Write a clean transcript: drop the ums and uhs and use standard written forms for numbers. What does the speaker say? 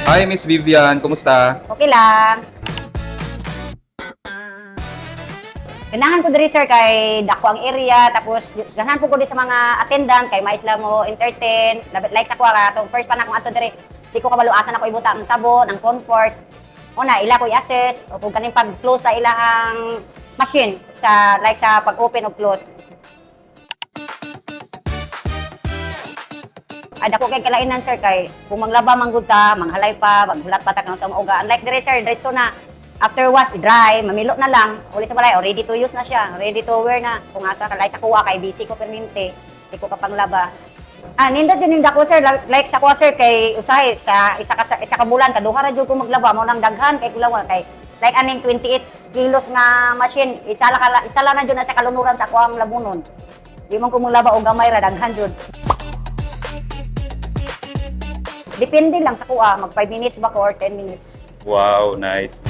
Hi, Miss Vivian. Kumusta? Okay lang. Ganahan ko diri sir kay dako ang area, tapos ganahan po ko di sa mga attendant kay maisla mo entertain. Like sa kuha ka, itong first pa na akong ato diri, di ko kabaluasan ako ibuta ang sabon, ang comfort. Una, ila ko i-assess, o kung kaning pag-close sa ilahang machine, sa like sa pag-open o close. Ay, dako kay kalainan sir kay kung maglaba manggod ta, manghalay pa, maghulat pa ta kang sa uga. Unlike dire sir, diretso na. After wash, dry, mamilo na lang. Uli sa balay, ready to use na siya. Ready to wear na. Kung asa ka, like sa kuha, kay busy ko perminte. Di ko kapanglaba. Nindot yun yung dako, sir. Like sa kuha, sir, kay usahay, sa isa ka bulan, kaduha ra dyan kung maglaba. Mo nang daghan, kay kulawa. Kay, like aning 28 kilos nga machine. Isa lang na dyan na sa kalunuran sa kuha ang labunon. Di mo kung maglaba o gamay ra, daghan dyan. Depende lang sa kuha, mag 5 minutes ba ko or 10 minutes. Wow, nice.